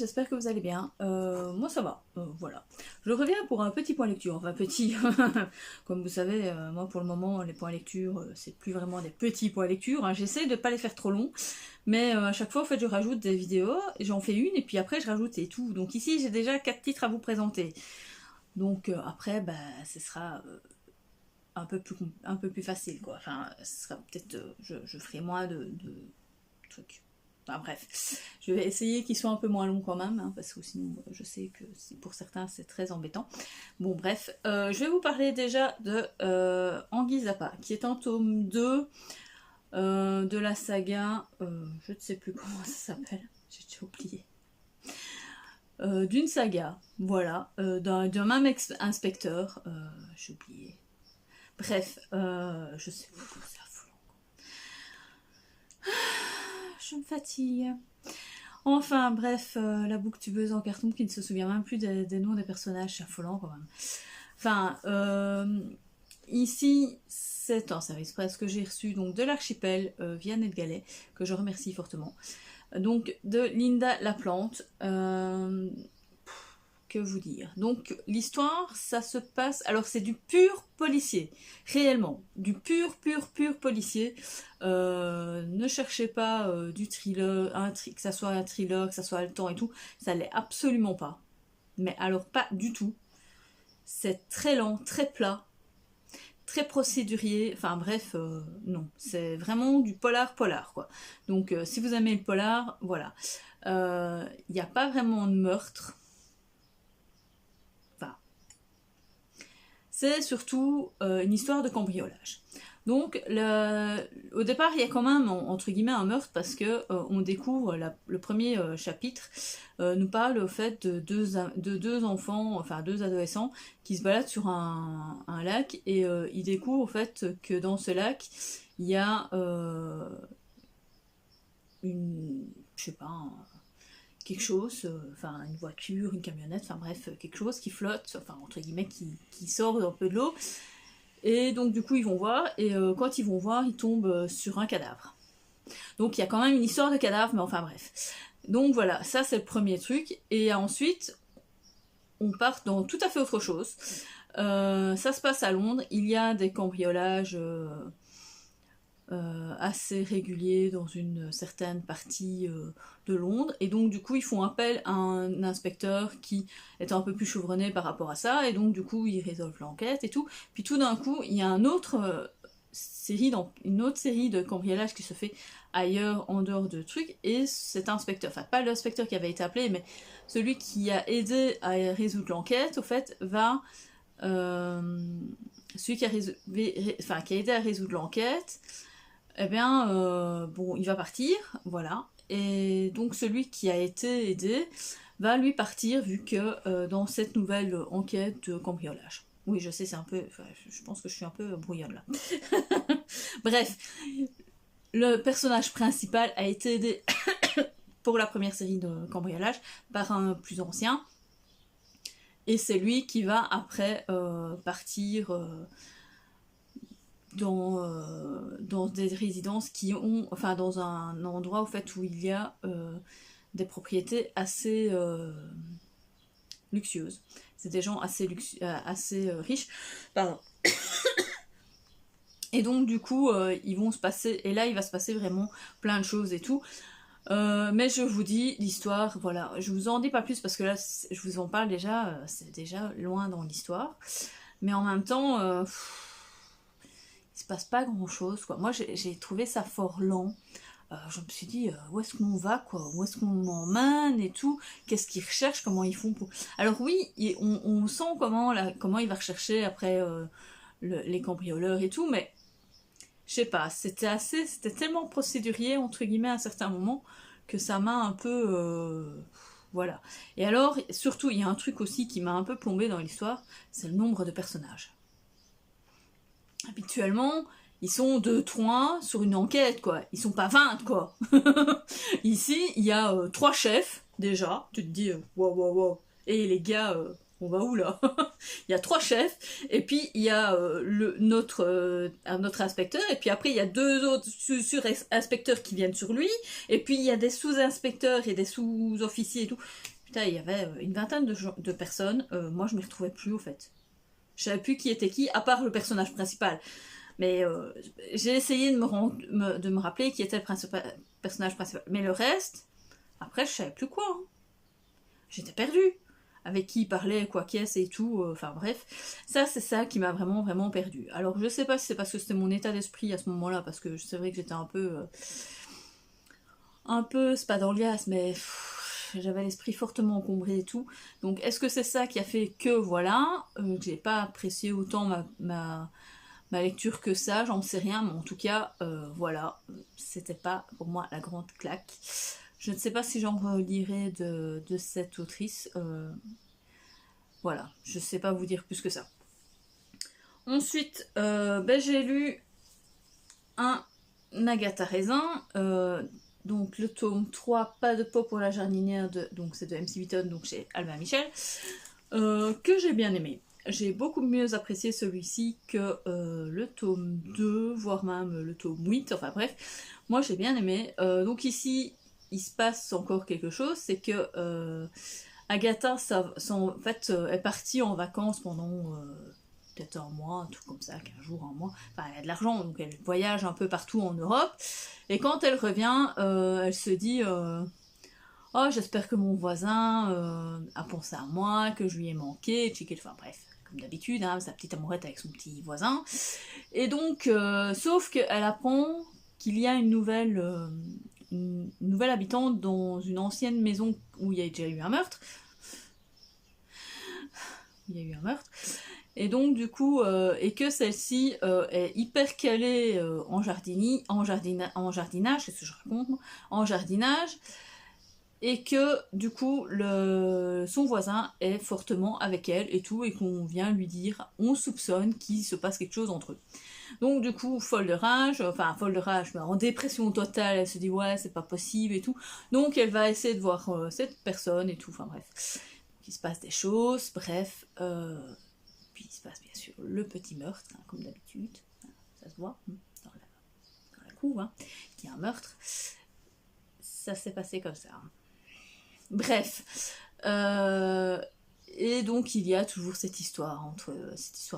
j'espère que vous allez bien. Moi ça va, voilà. Je reviens pour un petit point lecture, enfin petit, comme vous savez, moi pour le moment les points lecture, c'est plus vraiment des petits points lecture, hein. J'essaie de ne pas les faire trop longs, mais à chaque fois en fait je rajoute des vidéos, j'en fais une et puis après je rajoute et tout. Donc ici j'ai déjà 4 titres à vous présenter. Donc après, bah, ce sera un peu plus facile quoi. Enfin, ce sera peut-être, je ferai moins de trucs. Enfin bref, je vais essayer qu'ils soient un peu moins longs quand même, hein, parce que sinon je sais que pour certains c'est très embêtant. Bon bref, je vais vous parler déjà de Anguille Zappa, qui est en tome 2 de la saga, je ne sais plus comment ça s'appelle, j'ai déjà oublié. D'une saga, voilà, d'un même inspecteur, j'ai oublié. Bref, je sais plus, c'est affolant. Je me fatigue. Enfin, bref, la booktubeuse en carton qui ne se souvient même plus des noms des personnages, c'est affolant quand même. Enfin, ici, c'est un service presse que j'ai reçu donc de l'archipel via NetGalley, que je remercie fortement. Donc, de Linda Laplante. Que vous dire. Donc l'histoire, ça se passe... Alors c'est du pur policier, réellement. Du pur policier. Ne cherchez pas du thriller, que ça soit un thriller, que ça soit haletant et tout. Ça l'est absolument pas. Mais alors pas du tout. C'est très lent, très plat, très procédurier. Enfin bref, non. C'est vraiment du polar quoi. Donc si vous aimez le polar, voilà. Il n'y a pas vraiment de meurtre. C'est surtout une histoire de cambriolage. Donc, au départ, il y a quand même, entre guillemets, un meurtre parce que on découvre, le premier chapitre nous parle au fait de deux enfants, enfin deux adolescents, qui se baladent sur un lac et ils découvrent au fait que dans ce lac, il y a je sais pas, quelque chose, enfin une voiture, une camionnette, enfin bref, quelque chose qui flotte, enfin entre guillemets, qui sort un peu de l'eau. Et donc du coup ils vont voir, et quand ils vont voir, ils tombent sur un cadavre. Donc il y a quand même une histoire de cadavre, mais enfin bref. Donc voilà, ça c'est le premier truc. Et ensuite, on part dans tout à fait autre chose. Ça se passe à Londres, il y a des cambriolages... assez régulier dans une certaine partie de Londres, et donc du coup ils font appel à un inspecteur qui est un peu plus chevronné par rapport à ça, et donc du coup ils résolvent l'enquête et tout, puis tout d'un coup il y a une autre série de cambriolages qui se fait ailleurs en dehors de trucs, et cet inspecteur, enfin pas l'inspecteur qui avait été appelé, mais celui qui a aidé à résoudre l'enquête, au fait, va... celui qui a aidé à résoudre l'enquête, eh bien, bon, il va partir, voilà. Et donc celui qui a été aidé va lui partir, vu que dans cette nouvelle enquête de cambriolage. Oui, je sais, c'est un peu... Enfin, je pense que je suis un peu brouillonne là. Bref, le personnage principal a été aidé pour la première série de cambriolage par un plus ancien. Et c'est lui qui va après partir... dans des résidences qui ont, enfin dans un endroit au fait où il y a des propriétés assez luxueuses. C'est des gens assez riches. Pardon. Et donc du coup ils vont se passer, et là il va se passer vraiment plein de choses et tout. Mais je vous dis l'histoire, voilà, je vous en dis pas plus parce que là je vous en parle déjà, c'est déjà loin dans l'histoire. Mais en même temps, il se passe pas grand chose quoi. Moi j'ai trouvé ça fort lent. Je me suis dit où est-ce qu'on va quoi, où est-ce qu'on m'emmène et tout, qu'est-ce qu'ils recherchent, comment ils font pour... Alors oui, on sent comment il va rechercher après les cambrioleurs et tout, mais je sais pas, c'était tellement procédurier entre guillemets à certains moments que ça m'a un peu voilà. Et alors surtout il y a un truc aussi qui m'a un peu plombé dans l'histoire, c'est le nombre de personnages. Habituellement, ils sont 2-3 sur une enquête, quoi. Ils sont pas 20, quoi. Ici, il y a 3 chefs, déjà. Tu te dis, wow. Et les gars, on va où, là? Il y a 3 chefs, et puis il y a notre inspecteur, et puis après, il y a 2 autres sur-inspecteurs qui viennent sur lui, et puis il y a des sous-inspecteurs et des sous-officiers et tout. Putain, il y avait une vingtaine de personnes, moi je ne m'y retrouvais plus au fait. Je savais plus qui était qui, à part le personnage principal. Mais j'ai essayé de me rappeler qui était le personnage principal. Mais le reste, après je savais plus quoi. Hein. J'étais perdue. Avec qui il parlait, quoi qu'est-ce et tout. Enfin bref, ça c'est ça qui m'a vraiment vraiment perdue. Alors je sais pas si c'est parce que c'était mon état d'esprit à ce moment-là, parce que c'est vrai que j'étais un peu, c'est pas dans le lias, mais j'avais l'esprit fortement encombré et tout. Donc est-ce que c'est ça qui a fait que voilà, que j'ai pas apprécié autant ma lecture que ça, j'en sais rien, mais en tout cas, voilà, c'était pas pour moi la grande claque. Je ne sais pas si j'en relirai de cette autrice. Voilà, je sais pas vous dire plus que ça. Ensuite, j'ai lu un Agatha Raisin, donc le tome 3, Pas de peau pour la jardinière, donc c'est de MC Beaton, donc chez Albin Michel, que j'ai bien aimé. J'ai beaucoup mieux apprécié celui-ci que le tome 2, voire même le tome 8, enfin bref, moi j'ai bien aimé. Donc ici, il se passe encore quelque chose, c'est que Agatha en fait, est partie en vacances pendant peut-être un mois, un truc comme ça, 15 jours, un mois. Enfin, elle a de l'argent, donc elle voyage un peu partout en Europe. Et quand elle revient, elle se dit oh, j'espère que mon voisin a pensé à moi, que je lui ai manqué, enfin bref, comme d'habitude, hein, sa petite amourette avec son petit voisin. Et donc, sauf qu'elle apprend qu'il y a une nouvelle habitante dans une ancienne maison où il y a déjà eu un meurtre. Et donc du coup, et que celle-ci est hyper calée en jardinage, qu'est-ce que je raconte moi, en jardinage, et que du coup son voisin est fortement avec elle et tout, et qu'on vient lui dire, on soupçonne qu'il se passe quelque chose entre eux. Donc du coup, folle de rage, mais en dépression totale, elle se dit ouais c'est pas possible et tout, donc elle va essayer de voir cette personne et tout, enfin bref, il se passe des choses, bref, puis il se passe bien sûr le petit meurtre, hein, comme d'habitude, ça se voit dans la cour, hein, qu'il y a un meurtre, ça s'est passé comme ça. Bref, et donc il y a toujours cette histoire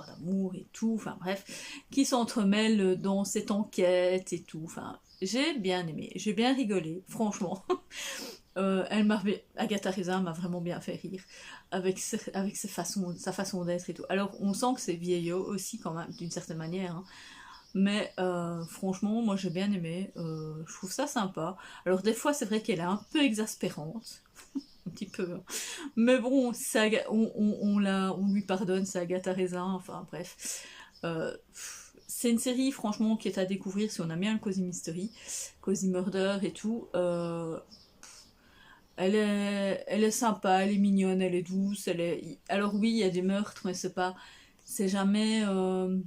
d'amour et tout, enfin bref, qui s'entremêle dans cette enquête et tout, enfin j'ai bien aimé, j'ai bien rigolé, franchement. Agatha Raisin m'a vraiment bien fait rire avec sa façon d'être et tout. Alors on sent que c'est vieillot aussi quand même d'une certaine manière, hein. Mais franchement moi j'ai bien aimé, je trouve ça sympa. Alors des fois c'est vrai qu'elle est un peu exaspérante, un petit peu, hein. Mais bon, on lui pardonne, c'est Agatha Raisin, enfin bref. C'est une série franchement qui est à découvrir si on aime bien le Cozy Mystery, Cozy Murder et tout. Elle est sympa, elle est mignonne, elle est douce, alors oui, il y a des meurtres, mais c'est jamais, on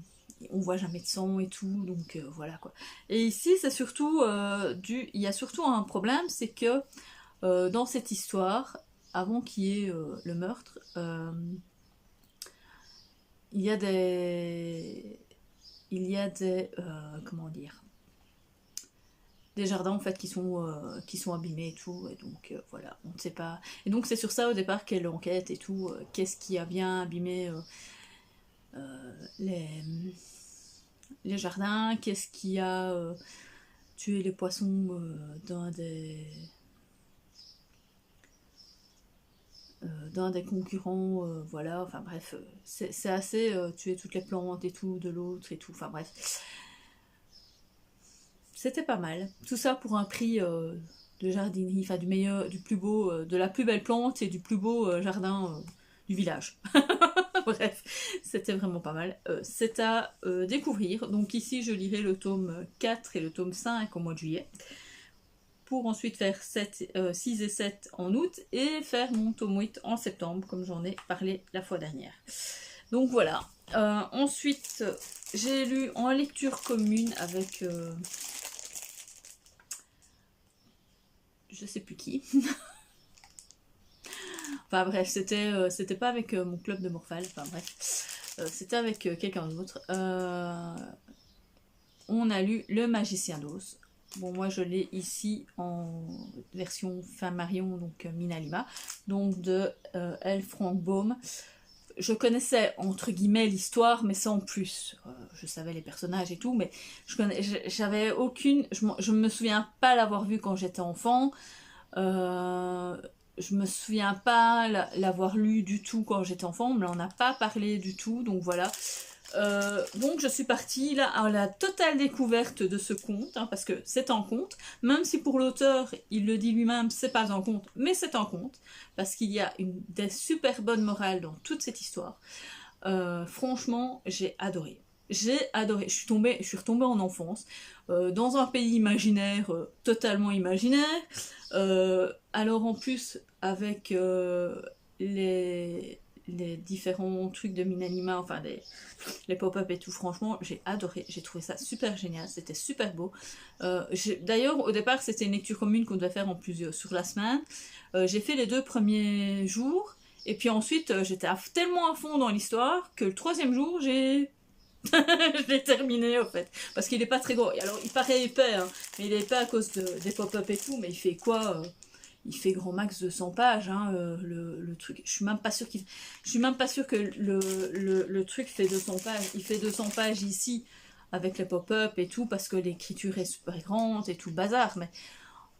voit jamais de sang et tout, donc voilà quoi. Et ici, c'est surtout il y a surtout un problème, c'est que dans cette histoire, avant qu'il y ait le meurtre, il y a des, comment dire, des jardins en fait qui sont abîmés et tout, et donc voilà, on ne sait pas. Et donc c'est sur ça au départ qu'elle enquête et tout, qu'est-ce qui a bien abîmé les jardins, qu'est-ce qui a tué les poissons d'un des concurrents, voilà, enfin bref, c'est assez tuer toutes les plantes et tout de l'autre et tout, enfin bref. C'était pas mal. Tout ça pour un prix de jardinerie, enfin du plus beau, de la plus belle plante et du plus beau jardin du village. Bref, c'était vraiment pas mal. C'est à découvrir. Donc ici, je lirai le tome 4 et le tome 5 au mois de juillet. Pour ensuite faire 6 et 7 en août et faire mon tome 8 en septembre, comme j'en ai parlé la fois dernière. Donc voilà. Ensuite, j'ai lu en lecture commune avec... je sais plus qui. Enfin bref, c'était pas avec mon club de Morphal, enfin bref, c'était avec quelqu'un d'autre. On a lu Le Magicien d'Oz. Bon, moi je l'ai ici en version Fin Marion, donc Minalima, donc de L. Frank Baum. Je connaissais entre guillemets l'histoire, mais sans plus. Je savais les personnages et tout, mais j'avais aucune. Je me souviens pas l'avoir vu quand j'étais enfant. Je me souviens pas l'avoir lu du tout quand j'étais enfant. On me l'en a pas parlé du tout, donc voilà. Donc je suis partie là à la totale découverte de ce conte, hein, parce que c'est un conte, même si pour l'auteur il le dit lui-même c'est pas un conte, mais c'est un conte, parce qu'il y a des super bonnes morales dans toute cette histoire. Franchement j'ai adoré. J'ai adoré, je suis retombée en enfance, dans un pays imaginaire, totalement imaginaire, alors en plus avec les différents trucs de Minanima, enfin les pop-up et tout, franchement j'ai adoré, j'ai trouvé ça super génial, c'était super beau. D'ailleurs au départ c'était une lecture commune qu'on devait faire en plusieurs sur la semaine. J'ai fait les 2 premiers jours, et puis ensuite j'étais tellement à fond dans l'histoire que le 3e jour j'ai je l'ai terminé en fait, parce qu'il est pas très gros. Alors il paraît épais, hein, mais il est épais à cause des pop-up et tout, mais il fait quoi il fait grand max de 100 pages, hein, le truc. Je suis même pas sûre que le truc fait 200 pages. Il fait 200 pages ici avec les pop-up et tout, parce que l'écriture est super grande et tout le bazar, mais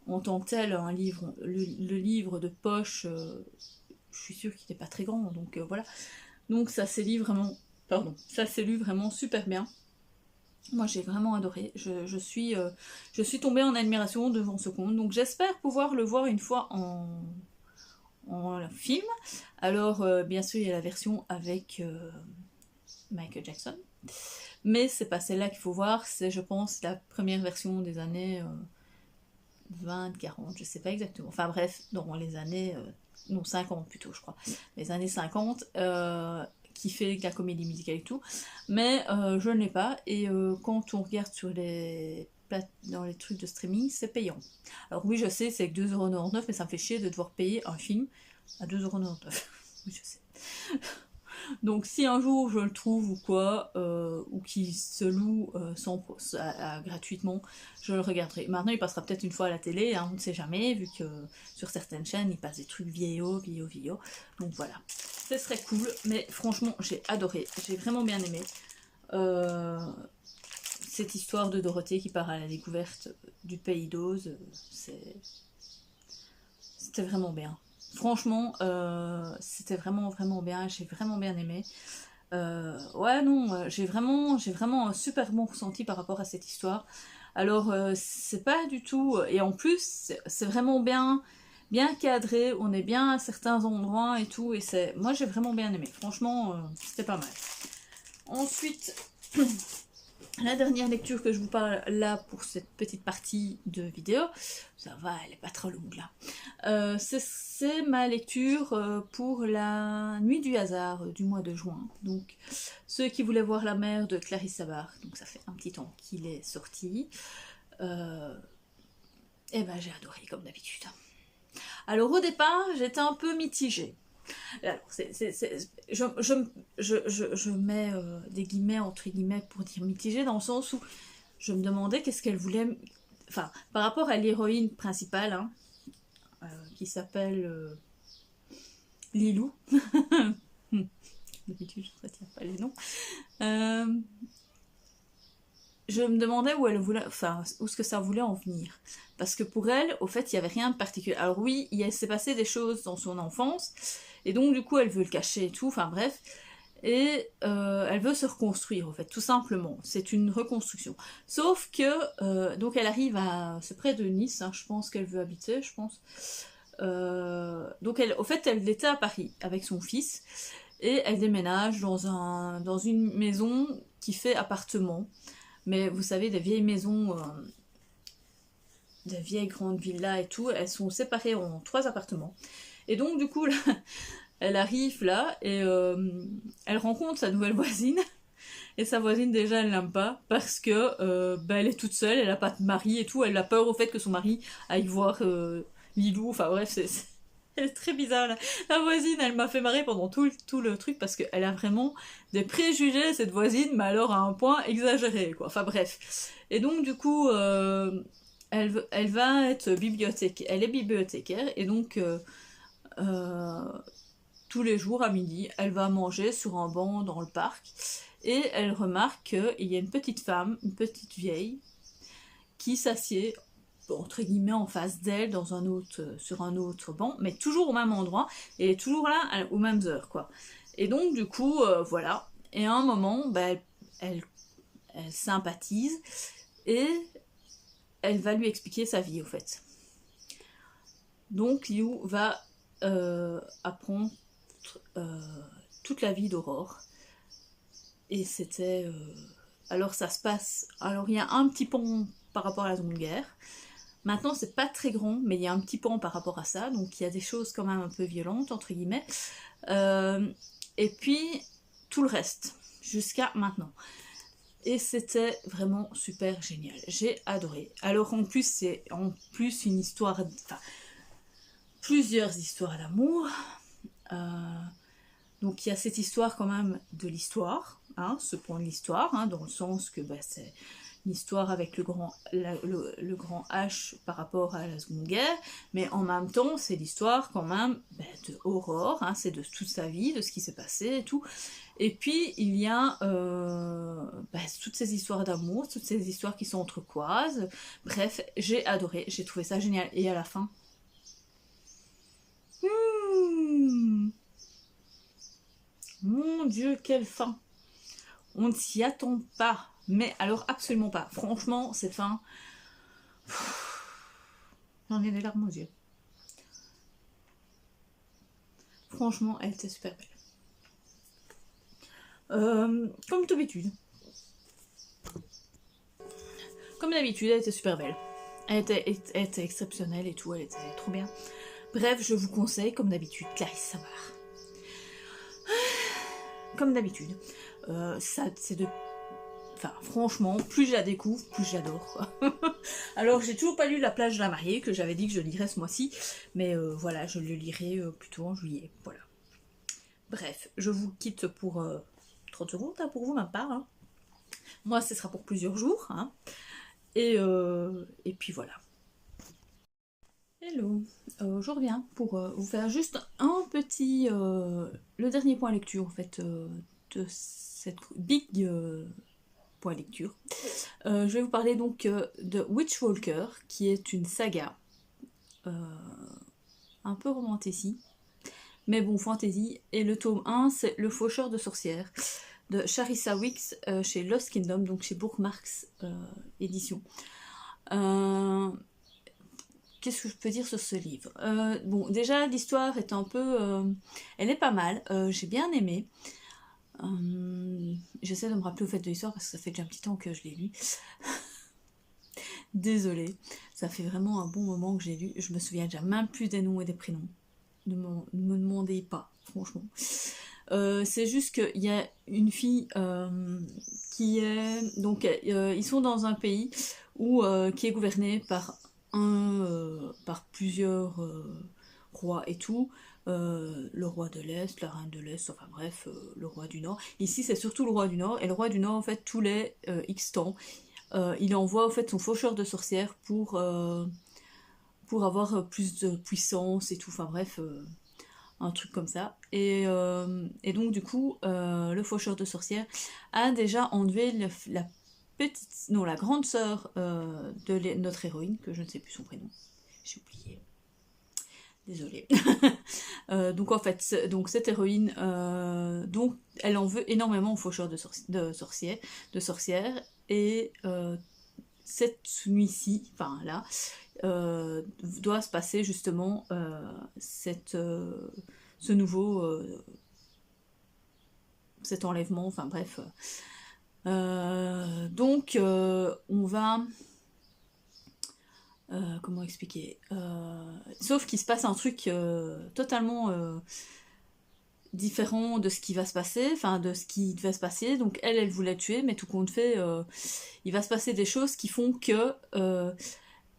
en tant que tel, un livre, le livre de poche, je suis sûre qu'il n'est pas très grand, donc voilà. Donc ça s'est lu vraiment. Pardon, ça s'est lu vraiment super bien. Moi j'ai vraiment adoré, je suis tombée en admiration devant ce conte, donc j'espère pouvoir le voir une fois en film. Alors bien sûr il y a la version avec Michael Jackson, mais c'est pas celle-là qu'il faut voir, c'est je pense la première version des années 20, 40, je sais pas exactement, enfin bref, dans les années, non 50 plutôt je crois, les années 50, qui fait la comédie musicale et tout, mais je ne l'ai pas, et quand on regarde dans les trucs de streaming, c'est payant. Alors oui, je sais, c'est que 2,99€, mais ça me fait chier de devoir payer un film à 2,99€. Oui, je sais. Donc si un jour je le trouve ou quoi, ou qu'il se loue gratuitement, je le regarderai. Maintenant il passera peut-être une fois à la télé, hein, on ne sait jamais, vu que sur certaines chaînes il passe des trucs vieillots. Donc voilà, ce serait cool, mais franchement j'ai adoré, j'ai vraiment bien aimé. Cette histoire de Dorothée qui part à la découverte du pays d'Oz, c'était vraiment bien. Franchement, c'était vraiment bien, j'ai vraiment bien aimé. Ouais, non, j'ai vraiment un super bon ressenti par rapport à cette histoire. Alors, c'est pas du tout... Et en plus, c'est vraiment bien cadré, on est bien à certains endroits et tout, et moi j'ai vraiment bien aimé. Franchement, c'était pas mal. Ensuite... La dernière lecture que je vous parle là pour cette petite partie de vidéo, ça va, elle est pas trop longue là. C'est ma lecture pour la Nuit du hasard du mois de juin. Donc, ceux qui voulaient voir la mer de Clarisse Sabart, donc ça fait un petit temps qu'il est sorti. Et ben j'ai adoré comme d'habitude. Alors au départ, j'étais un peu mitigée. Alors, je mets des guillemets entre guillemets pour dire mitigé, dans le sens où je me demandais qu'est-ce qu'elle voulait, enfin par rapport à l'héroïne principale, hein, qui s'appelle Lilou. D'habitude je ne retiens pas les noms. Je me demandais où elle voulait, enfin où ce que ça voulait en venir, parce que pour elle, au fait, il y avait rien de particulier. Alors oui, il s'est passé des choses dans son enfance, et donc du coup, elle veut le cacher et tout. Enfin bref, et elle veut se reconstruire, en fait, tout simplement. C'est une reconstruction. Sauf que donc elle arrive c'est près de Nice, hein, je pense qu'elle veut habiter, je pense. Donc au fait, elle était à Paris avec son fils, et elle déménage dans une maison qui fait appartement. Mais vous savez, des vieilles maisons, des vieilles grandes villas et tout, elles sont séparées en 3 appartements. Et donc du coup, là, elle arrive là et elle rencontre sa nouvelle voisine. Et sa voisine déjà, elle l'aime pas parce que elle est toute seule, elle a pas de mari et tout. Elle a peur au fait que son mari aille voir Lilou. Enfin bref, elle est très bizarre. La voisine, elle m'a fait marrer pendant tout le truc parce qu'elle a vraiment des préjugés, cette voisine, mais alors à un point exagéré, quoi. Enfin bref. Et donc du coup, elle va être bibliothécaire, elle est bibliothécaire, et donc tous les jours à midi, elle va manger sur un banc dans le parc, et elle remarque qu'il y a une petite femme, une petite vieille, qui s'assied entre guillemets en face d'elle dans un autre, sur un autre banc, mais toujours au même endroit, et toujours là aux mêmes heures, quoi. Et donc du coup, voilà. Et à un moment, bah, elle sympathise, et elle va lui expliquer sa vie, au fait. Donc Liu va apprendre toute la vie d'Aurore. Et c'était... alors ça se passe... Alors il y a un petit pont par rapport à la Seconde Guerre. Maintenant c'est pas très grand, mais il y a un petit pont par rapport à ça. Donc il y a des choses quand même un peu violentes, entre guillemets. Et puis tout le reste, jusqu'à maintenant. Et c'était vraiment super génial. J'ai adoré. Alors en plus, c'est en plus une histoire... Enfin, plusieurs histoires d'amour. Donc il y a cette histoire quand même de l'histoire, hein, ce point de l'histoire, hein, dans le sens que bah, c'est une histoire avec le grand H par rapport à la Seconde Guerre, mais en même temps c'est l'histoire quand même bah, de Aurore, hein, c'est de toute sa vie, de ce qui s'est passé et tout. Et puis il y a bah, toutes ces histoires d'amour, toutes ces histoires qui sont entrecoises. Bref, j'ai adoré, j'ai trouvé ça génial. Et à la fin... Mon Dieu, quelle fin! On ne s'y attend pas, mais alors absolument pas. Franchement, cette fin, j'en ai des larmes aux yeux. Franchement, elle était super belle. Comme d'habitude. Comme d'habitude, elle était super belle. Elle était exceptionnelle et tout, elle était trop bien. Bref, je vous conseille, comme d'habitude, Clarisse Savard. Comme d'habitude. Ça, c'est de... Enfin, franchement, plus je la découvre, plus j'adore. Alors, j'ai toujours pas lu La plage de la mariée, que j'avais dit que je lirais ce mois-ci. Mais voilà, je le lirai plutôt en juillet. Voilà. Bref, je vous quitte pour 30 secondes, hein, pour vous, ma part. Hein. Moi, ce sera pour plusieurs jours. Hein. Et puis voilà. Hello, je reviens pour vous faire juste un petit... le dernier point lecture, en fait, de cette big point lecture. Je vais vous parler donc de Witchwalker, qui est une saga un peu romantique, mais bon, fantasy. Et le tome 1, c'est Le Faucheur de sorcières, de Charissa Wicks, chez Lost Kingdom, donc chez Bookmarks édition. Qu'est-ce que je peux dire sur ce livre? Bon, déjà, l'histoire est un peu... elle est pas mal, j'ai bien aimé. J'essaie de me rappeler au fait de l'histoire parce que ça fait déjà un petit temps que je l'ai lu. Désolée, ça fait vraiment un bon moment que j'ai lu. Je me souviens déjà même plus des noms et des prénoms. Ne me demandez pas, franchement. C'est juste qu'il y a une fille qui est... Donc, ils sont dans un pays où, qui est gouverné par plusieurs rois et tout. Le roi de l'Est, la reine de l'Est, enfin bref, le roi du Nord. Ici, c'est surtout le roi du Nord. Et le roi du Nord, en fait, tous les X temps, il envoie en fait son faucheur de sorcières pour avoir plus de puissance et tout. Enfin bref, un truc comme ça. Et donc du coup, le faucheur de sorcières a déjà enlevé la grande sœur de notre héroïne, que je ne sais plus son prénom. J'ai oublié. Désolée. Donc en fait, cette héroïne, donc elle en veut énormément au faucheur de sorcières, et cette nuit-ci, enfin là, doit se passer justement ce nouveau, cet enlèvement, enfin bref. Donc on va... comment expliquer, sauf qu'il se passe un truc totalement différent de ce qui va se passer, enfin de ce qui devait se passer. Donc elle voulait tuer, mais tout compte fait, il va se passer des choses qui font que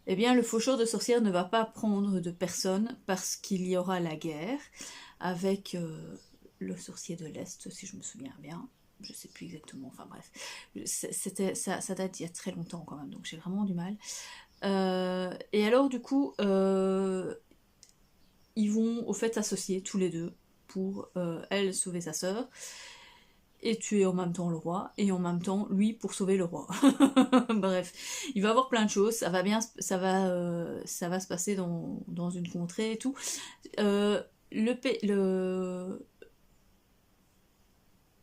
eh bien, le faucheur de sorcières ne va pas prendre de personne parce qu'il y aura la guerre avec le sorcier de l'Est, si je me souviens bien. Je sais plus exactement, enfin bref. Ça date il y a très longtemps quand même, donc j'ai vraiment du mal. Et alors du coup, ils vont au fait s'associer tous les deux pour elle sauver sa sœur et tuer en même temps le roi, et en même temps lui pour sauver le roi. Bref, il va y avoir plein de choses, ça va bien, ça va se passer dans une contrée et tout.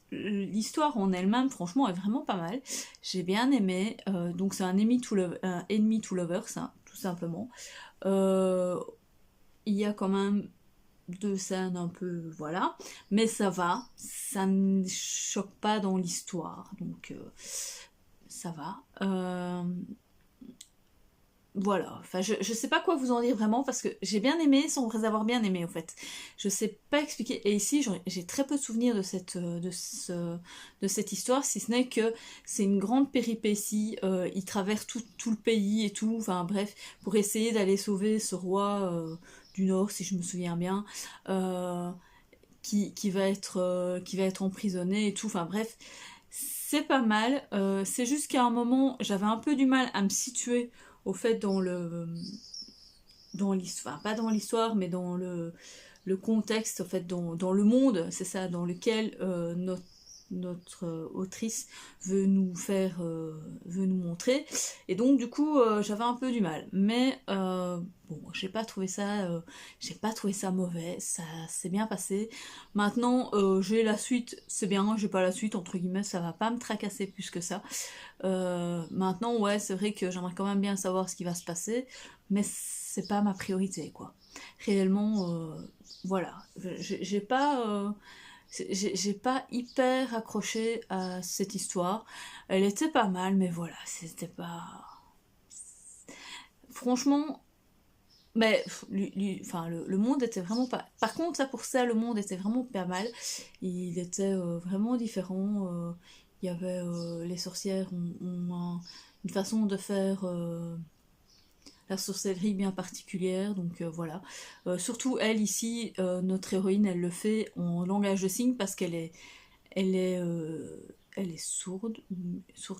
L'histoire en elle-même, franchement, est vraiment pas mal. J'ai bien aimé. Donc c'est un enemy to lovers, hein, tout simplement. Euh, il y a quand même deux scènes un peu, voilà, mais ça va, ça ne choque pas dans l'histoire, donc ça va. Voilà, enfin je sais pas quoi vous en dire vraiment parce que j'ai bien aimé sans avoir bien aimé en fait. Je sais pas expliquer. Et ici j'ai très peu de souvenirs de cette histoire, si ce n'est que c'est une grande péripétie. Il traverse tout le pays et tout, enfin bref, pour essayer d'aller sauver ce roi du Nord, si je me souviens bien, euh, qui va être emprisonné et tout, enfin bref. C'est pas mal, c'est juste qu'à un moment j'avais un peu du mal à me situer au fait dans l'histoire, enfin, pas dans l'histoire mais dans le contexte, en fait dans le monde, c'est ça, dans lequel notre autrice veut nous montrer, et donc du coup j'avais un peu du mal, mais bon, j'ai pas trouvé ça mauvais, ça s'est bien passé. Maintenant j'ai la suite, c'est bien, j'ai pas la suite entre guillemets, ça va pas me tracasser plus que ça. Maintenant, ouais, c'est vrai que j'aimerais quand même bien savoir ce qui va se passer, mais c'est pas ma priorité, quoi. Réellement, voilà. J'ai pas hyper accroché à cette histoire. Elle était pas mal, mais voilà, c'était pas. Franchement, mais enfin, le monde était vraiment pas. Par contre, ça pour ça, le monde était vraiment pas mal. Il était vraiment différent. Il y avait les sorcières une façon de faire la sorcellerie bien particulière, donc voilà. Surtout elle ici, notre héroïne, elle le fait en langage de signes parce elle est, euh, elle est sourde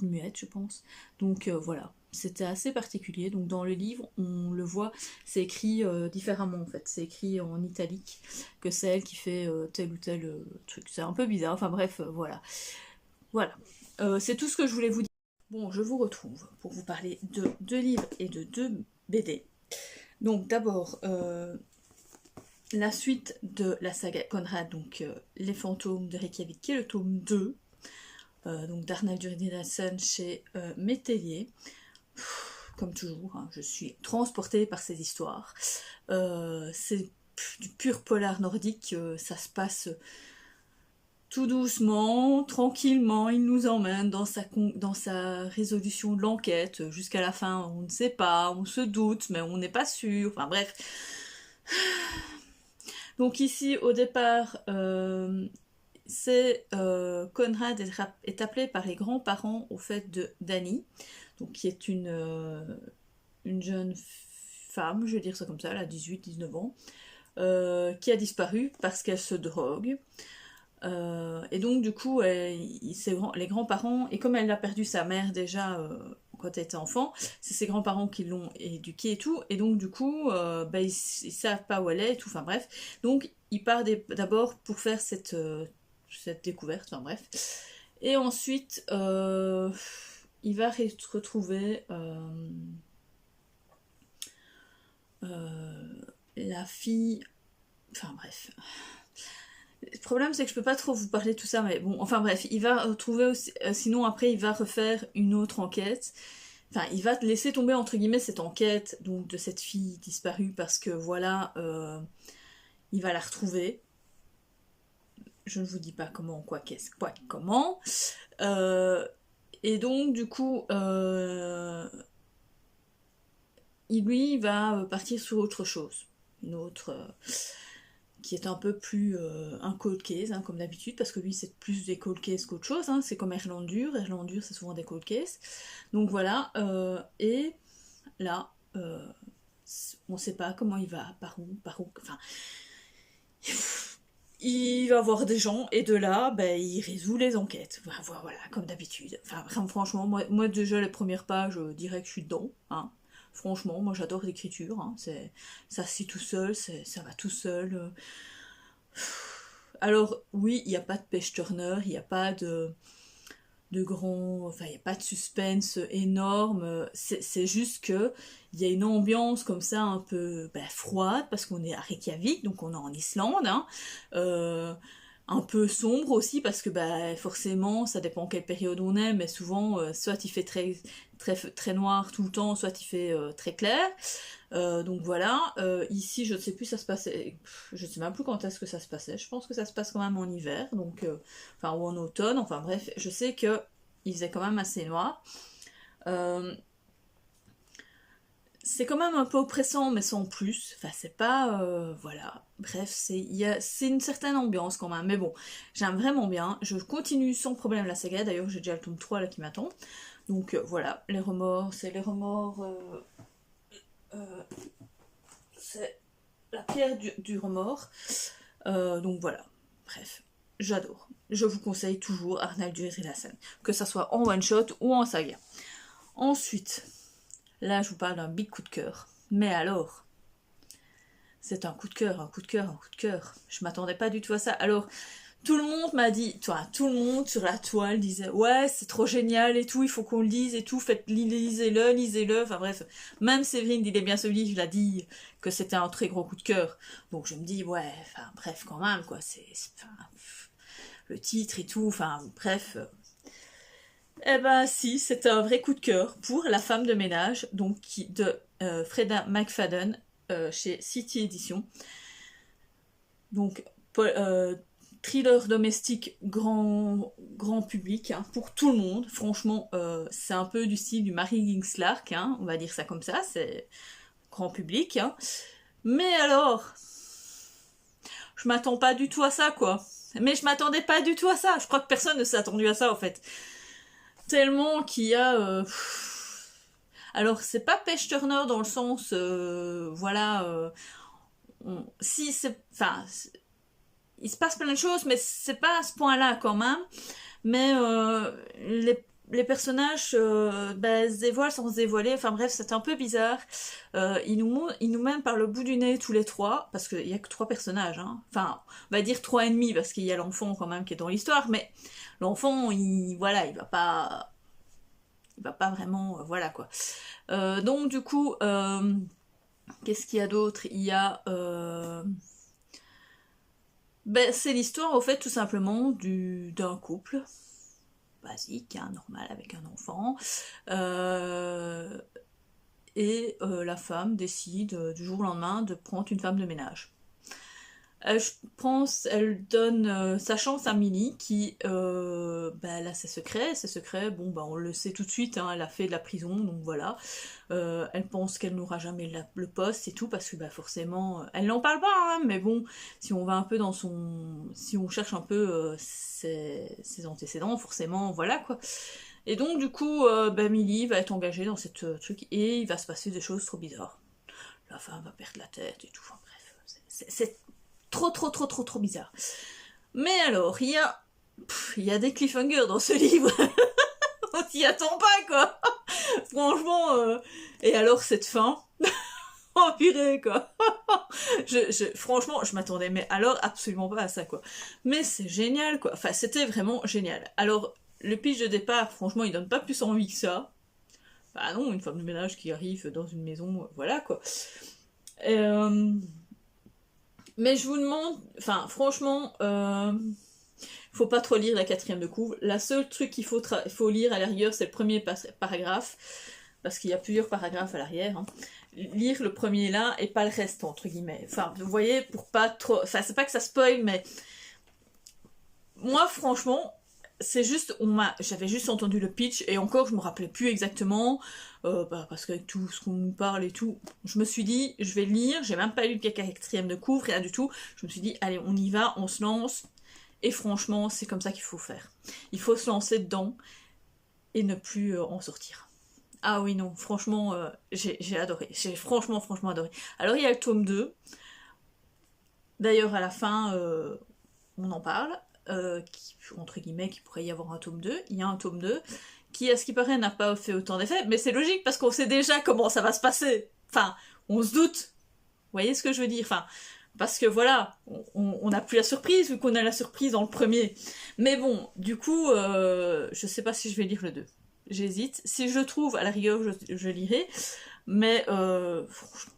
muette, je pense. Donc voilà, c'était assez particulier. Donc dans le livre, on le voit, c'est écrit différemment en fait. C'est écrit en italique, que c'est elle qui fait tel ou tel truc. C'est un peu bizarre. Enfin bref, voilà. Voilà. C'est tout ce que je voulais vous dire. Bon, je vous retrouve pour vous parler de deux livres et de deux BD. Donc d'abord, la suite de la saga Conrad, donc Les fantômes de Reykjavik, qui est le tome 2, donc d'Arnald Duridassen chez Métayer. Comme toujours, hein, je suis transportée par ces histoires. C'est du pur polar nordique, ça se passe tout doucement, tranquillement, il nous emmène dans sa résolution de l'enquête. Jusqu'à la fin, on ne sait pas, on se doute, mais on n'est pas sûr. Enfin bref. Donc ici, au départ, Conrad est appelé par les grands-parents au fait de Dani, donc qui est une jeune femme, je vais dire ça comme ça, elle a 18-19 ans, qui a disparu parce qu'elle se drogue. Et donc du coup, les grands-parents, et comme elle a perdu sa mère déjà quand elle était enfant, c'est ses grands-parents qui l'ont éduquée et tout, et donc du coup, ils savent pas où elle est et tout, enfin bref. Donc il part d'abord pour faire cette découverte, enfin bref. Et ensuite, il va retrouver la fille, enfin bref. Le problème, c'est que je peux pas trop vous parler de tout ça, mais bon, enfin bref, il va trouver aussi, sinon après, il va refaire une autre enquête. Enfin, il va laisser tomber, entre guillemets, cette enquête, donc, de cette fille disparue, parce que, voilà, il va la retrouver. Je ne vous dis pas comment, comment. Et donc, du coup, il va partir sur autre chose. Une autre... qui est un peu plus un cold case, hein, comme d'habitude, parce que lui c'est plus des cold cases qu'autre chose, hein, c'est comme Erlandur c'est souvent des cold cases. Donc voilà, et là, on sait pas comment il va, par où, enfin... Il va voir des gens, et de là, il résout les enquêtes. Voilà, comme d'habitude. Enfin, franchement, moi déjà, les premières pages, je dirais que je suis dedans, hein. Franchement, moi j'adore l'écriture, hein. Ça c'est tout seul, ça va tout seul. Alors oui, il n'y a pas de page turner, il n'y a pas de grand, enfin il n'y a pas de suspense énorme, c'est juste que il y a une ambiance comme ça un peu froide, parce qu'on est à Reykjavik, donc on est en Islande, hein, un peu sombre aussi, parce que forcément ça dépend quelle période on est, mais souvent soit il fait très noir tout le temps, soit il fait très clair. Donc voilà, ici je ne sais plus, ça se passait, je ne sais même plus quand est-ce que ça se passait, je pense que ça se passe quand même en hiver, donc enfin ou en automne, enfin bref, je sais que il faisait quand même assez noir. C'est quand même un peu oppressant, mais sans plus, enfin c'est pas, voilà, bref, c'est une certaine ambiance quand même, mais bon, j'aime vraiment bien, je continue sans problème la saga, d'ailleurs j'ai déjà le tome 3 là qui m'attend, donc voilà, les remords, c'est les remords... c'est la pierre du remords. Donc voilà, bref, j'adore. Je vous conseille toujours Arnaldur Rilasen, que ça soit en one shot ou en saga. Ensuite, là je vous parle d'un big coup de cœur. Mais alors, c'est un coup de cœur, un coup de cœur, un coup de cœur. Je m'attendais pas du tout à ça. Alors, tout le monde m'a dit, tout le monde sur la toile disait ouais c'est trop génial et tout, il faut qu'on le lise et tout, lisez-le, enfin bref, même Séverine il est bien ce livre, il a dit que c'était un très gros coup de cœur, donc je me dis ouais, enfin bref quand même quoi, le titre et tout, enfin bref, eh ben si, c'était un vrai coup de cœur pour La femme de ménage, donc de Freda McFadden chez City Edition, donc thriller domestique grand public, hein, pour tout le monde. Franchement, c'est un peu du style du Mary Links-Lark, hein, on va dire ça comme ça, c'est grand public. Hein. Mais alors, je m'attends pas du tout à ça, quoi. Mais je m'attendais pas du tout à ça. Je crois que personne ne s'est attendu à ça, en fait. Tellement qu'il y a... Alors, c'est pas page turner dans le sens... voilà... si, c'est... Enfin... Il se passe plein de choses, mais c'est pas à ce point-là quand même. Mais les personnages se dévoilent sans se dévoiler. Enfin bref, c'est un peu bizarre. Ils nous mènent par le bout du nez tous les trois, parce qu'il n'y a que 3 personnages. Hein. Enfin, on va dire 3 et demi, parce qu'il y a l'enfant quand même qui est dans l'histoire. Mais l'enfant, il va pas vraiment, voilà quoi. Donc du coup, qu'est-ce qu'il y a d'autre? Il y a... c'est l'histoire, au fait, tout simplement, d'un couple basique, hein, normal, avec un enfant. Et la femme décide, du jour au lendemain, de prendre une femme de ménage. Je pense, elle donne sa chance à Millie, qui, elle a ses secrets, bon, on le sait tout de suite, hein, elle a fait de la prison, donc voilà. Elle pense qu'elle n'aura jamais le poste et tout, parce que forcément, elle n'en parle pas, hein, mais bon, si on va un peu si on cherche un peu ses antécédents, forcément, voilà quoi. Et donc du coup, Millie va être engagée dans cette truc, et il va se passer des choses trop bizarres. La femme va perdre la tête et tout, enfin bref, c'est trop bizarre. Mais alors, il y a des cliffhangers dans ce livre. On s'y attend pas, quoi. Franchement, et alors cette fin, oh purée, quoi. Franchement, je m'attendais, mais alors absolument pas à ça, quoi. Mais c'est génial, quoi. Enfin, c'était vraiment génial. Alors, le pitch de départ, franchement, il donne pas plus envie que ça. Bah non, une femme de ménage qui arrive dans une maison, voilà, quoi. Mais je vous demande, enfin franchement, faut pas trop lire la 4e de couvre. La seule truc qu'il faut lire à l'arrière, c'est le premier paragraphe, parce qu'il y a plusieurs paragraphes à l'arrière. Hein. Lire le premier là et pas le reste, entre guillemets. Enfin, vous voyez, pour pas trop... Enfin, c'est pas que ça spoil, mais... Moi, franchement, c'est juste... J'avais juste entendu le pitch, et encore, je me rappelais plus exactement, parce qu'avec tout ce qu'on nous parle et tout, je me suis dit, je vais lire, j'ai même pas lu le 4e de couvre, rien du tout. Je me suis dit, allez, on y va, on se lance, et franchement, c'est comme ça qu'il faut faire. Il faut se lancer dedans, et ne plus en sortir. Ah oui, non, franchement, j'ai adoré. J'ai franchement adoré. Alors, il y a le tome 2. D'ailleurs, à la fin, on en parle. Entre guillemets, qu'il pourrait y avoir un tome 2. Il y a un tome 2 qui, à ce qui paraît, n'a pas fait autant d'effet, mais c'est logique parce qu'on sait déjà comment ça va se passer. Enfin, on se doute. Vous voyez ce que je veux dire? Enfin, parce que voilà, on n'a plus la surprise vu qu'on a la surprise dans le premier. Mais bon, du coup, je sais pas si je vais lire le 2. J'hésite. Si je le trouve, à la rigueur, je lirai. Mais franchement,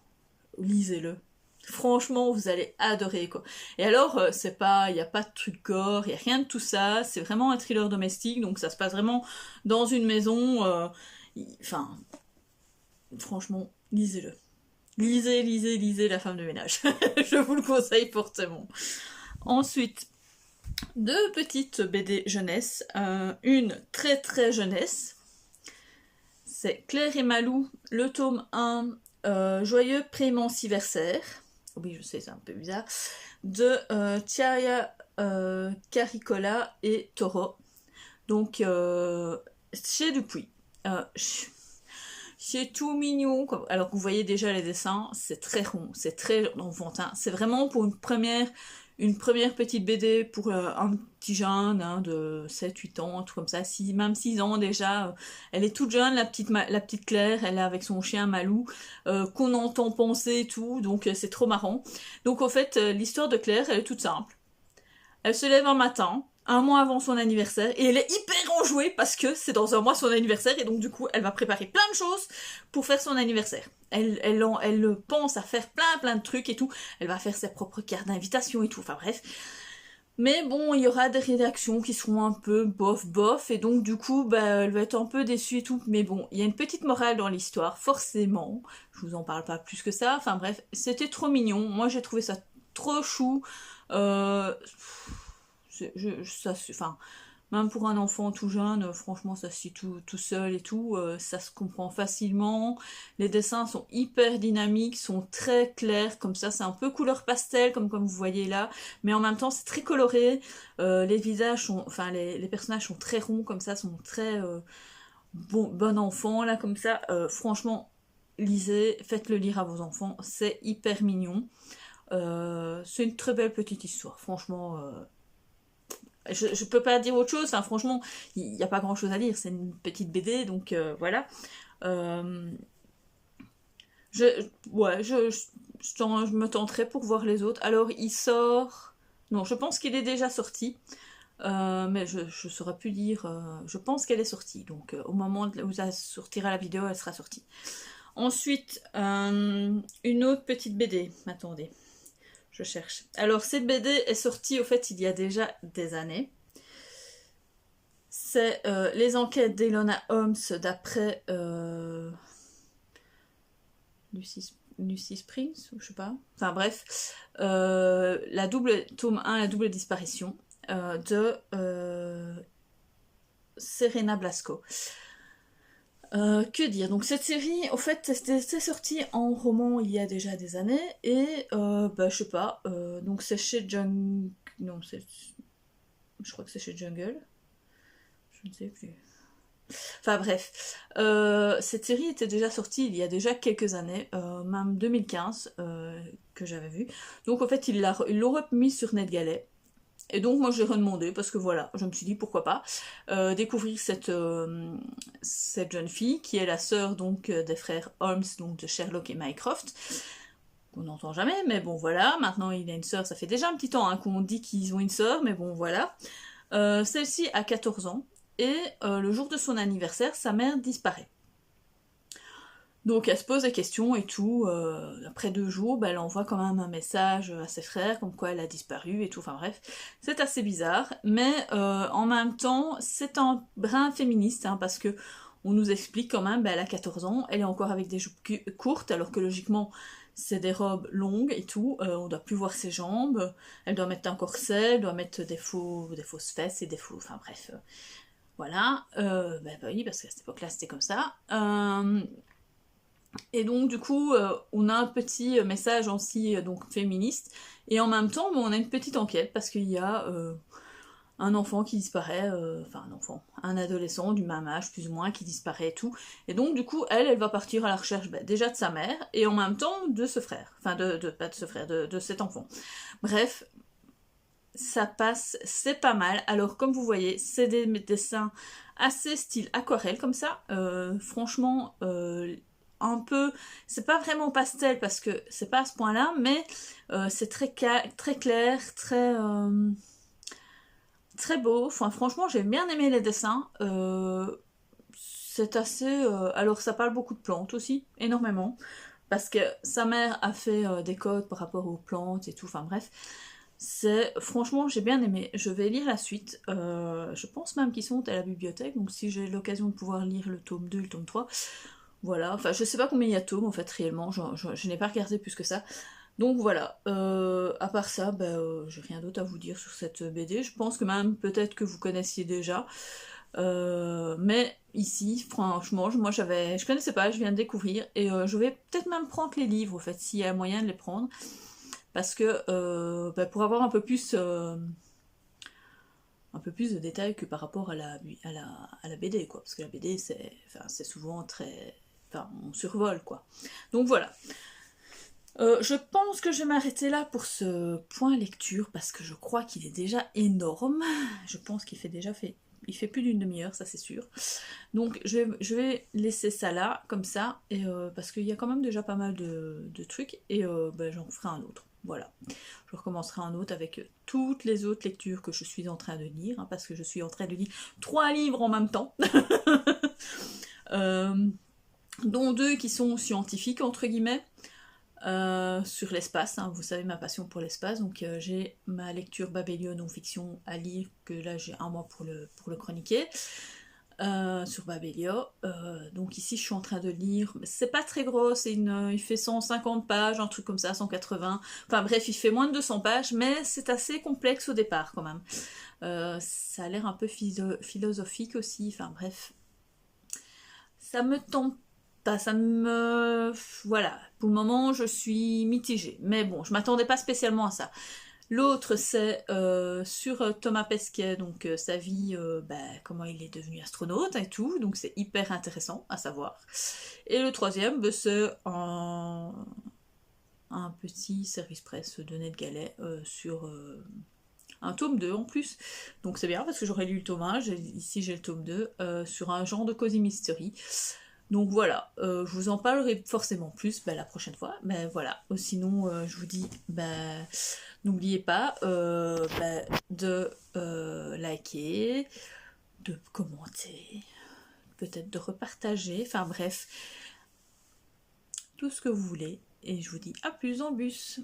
lisez-le. Franchement, vous allez adorer, quoi. Et alors, c'est pas, il n'y a pas de truc gore, il n'y a rien de tout ça. C'est vraiment un thriller domestique, donc ça se passe vraiment dans une maison. Enfin, franchement, lisez-le. Lisez La femme de ménage. Je vous le conseille fortement. Ensuite, 2 petites BD jeunesse. Une très très jeunesse. C'est Claire et Malou, le tome 1, Joyeux prémensiversaire. Oui, je sais, c'est un peu bizarre. De Tiaia Caricola et Toro. Donc, chez Dupuis. C'est tout mignon. Alors que vous voyez déjà les dessins, c'est très rond, c'est très enfantin. C'est vraiment pour une première petite BD pour un petit jeune de 7-8 ans, un truc comme ça, même 6 ans déjà. Elle est toute jeune, la petite Claire, elle est avec son chien Malou, qu'on entend penser et tout, donc c'est trop marrant. Donc en fait, l'histoire de Claire, elle est toute simple. Elle se lève un matin, un mois avant son anniversaire, et elle est hyper enjouée parce que c'est dans un mois son anniversaire, et donc du coup, elle va préparer plein de choses pour faire son anniversaire. Elle pense à faire plein de trucs et tout. Elle va faire ses propres cartes d'invitation et tout, enfin bref. Mais bon, il y aura des rédactions qui seront un peu bof, et donc du coup, elle va être un peu déçue et tout. Mais bon, il y a une petite morale dans l'histoire, forcément. Je vous en parle pas plus que ça. Enfin bref, c'était trop mignon. Moi, j'ai trouvé ça trop chou. Enfin, même pour un enfant tout jeune, franchement, ça se lit tout seul et tout. Ça se comprend facilement. Les dessins sont hyper dynamiques, sont très clairs, comme ça. C'est un peu couleur pastel, comme vous voyez là. Mais en même temps, c'est très coloré. Les visages sont... Enfin, les personnages sont très ronds, comme ça, sont très... bon enfant, là, comme ça. Franchement, lisez, faites-le lire à vos enfants. C'est hyper mignon. C'est une très belle petite histoire, franchement. Je peux pas dire autre chose, enfin, franchement, il n'y a pas grand chose à dire, c'est une petite BD, donc voilà. Je me tenterai pour voir les autres. Alors, il sort... Non, je pense qu'il est déjà sorti, mais je ne saurais plus dire... je pense qu'elle est sortie, donc au moment où ça sortira la vidéo, elle sera sortie. Ensuite, une autre petite BD, attendez. Je cherche. Alors, cette BD est sortie, au fait, il y a déjà des années. C'est les enquêtes d'Elona Holmes d'après Lucy Springs, ou je sais pas. Enfin, bref. Tome 1, la double disparition de Serena Blasco. Que dire? Donc cette série, au fait, c'est sorti en roman il y a déjà des années, et je sais pas, donc c'est chez Jungle... Non, je crois que c'est chez Jungle. Je ne sais plus. Enfin bref, cette série était déjà sortie il y a déjà quelques années, même 2015, que j'avais vu. Donc en fait, ils l'ont remis sur NetGalley. Et donc moi j'ai redemandé parce que voilà, je me suis dit pourquoi pas découvrir cette jeune fille qui est la sœur donc des frères Holmes, donc de Sherlock et Mycroft, qu'on n'entend jamais, mais bon voilà, maintenant il a une sœur, ça fait déjà un petit temps qu'on dit qu'ils ont une sœur, mais bon voilà. Celle-ci a 14 ans et le jour de son anniversaire, sa mère disparaît. Donc elle se pose des questions et tout, après 2 jours, elle envoie quand même un message à ses frères, comme quoi elle a disparu et tout, enfin bref, c'est assez bizarre, mais en même temps, c'est un brin féministe, parce que on nous explique quand même, elle a 14 ans, elle est encore avec des jupes courtes, alors que logiquement, c'est des robes longues et tout, on doit plus voir ses jambes, elle doit mettre un corset, elle doit mettre des fausses fesses et des faux, enfin bref, voilà, oui, parce qu'à cette époque-là, c'était comme ça, et donc du coup, on a un petit message aussi donc féministe, et en même temps, on a une petite enquête, parce qu'il y a un enfant qui disparaît, un adolescent du même âge plus ou moins qui disparaît et tout, et donc du coup, elle va partir à la recherche déjà de sa mère, et en même temps de ce frère, enfin pas de ce frère, de cet enfant. Bref, ça passe, c'est pas mal. Alors comme vous voyez, c'est des dessins assez style aquarelle comme ça. Franchement, un peu, c'est pas vraiment pastel parce que c'est pas à ce point-là, mais c'est très clair, très beau. Enfin franchement, j'ai bien aimé les dessins. C'est assez... alors ça parle beaucoup de plantes aussi, énormément. Parce que sa mère a fait des codes par rapport aux plantes et tout, enfin bref. C'est franchement j'ai bien aimé. Je vais lire la suite. Je pense même qu'ils sont à la bibliothèque, donc si j'ai l'occasion de pouvoir lire le tome 2, le tome 3, voilà. Enfin je sais pas combien il y a de tomes en fait réellement, je n'ai pas regardé plus que ça. Donc voilà, à part ça, bah, j'ai rien d'autre à vous dire sur cette BD. Je pense que même peut-être que vous connaissiez déjà. Mais ici, franchement, je connaissais pas, je viens de découvrir. Et je vais peut-être même prendre les livres, en fait, s'il y a moyen de les prendre. Parce que bah, pour avoir un peu plus de détails que par rapport à la BD, quoi. Parce que la BD, c'est souvent très... Enfin, on survole, quoi. Donc voilà. Je pense que je vais m'arrêter là pour ce point lecture parce que je crois qu'il est déjà énorme. Je pense qu'il il fait plus d'une demi-heure, ça c'est sûr. Donc je vais laisser ça là, comme ça, et, parce qu'il y a quand même déjà pas mal de trucs, et ben, j'en ferai un autre. Voilà. Je recommencerai un autre avec toutes les autres lectures que je suis en train de lire, hein, parce que je suis en train de lire 3 livres en même temps. euh, dont 2 qui sont scientifiques, entre guillemets. Sur l'espace, hein, vous savez ma passion pour l'espace, donc j'ai ma lecture Babelio non-fiction à lire, que là j'ai un mois pour le chroniquer, sur Babelio. Donc ici je suis en train de lire, c'est pas très gros, il fait 150 pages, un truc comme ça, 180, enfin bref, il fait moins de 200 pages, mais c'est assez complexe au départ quand même. Ça a l'air un peu philosophique aussi, enfin bref, ça me tente pas, ça me... Voilà, pour le moment je suis mitigée. Mais bon, je m'attendais pas spécialement à ça. L'autre c'est sur Thomas Pesquet, donc sa vie, bah, comment il est devenu astronaute et tout, donc c'est hyper intéressant à savoir. Et le troisième, bah, c'est un petit service presse de Ned Gallet sur... un tome 2 en plus, donc c'est bien parce que j'aurais lu le tome 1, ici j'ai le tome 2, sur un genre de cozy mystery. Donc voilà, je vous en parlerai forcément plus la prochaine fois. Mais voilà, sinon je vous dis, n'oubliez pas de liker, de commenter, peut-être de repartager, enfin bref, tout ce que vous voulez. Et je vous dis à plus en bus.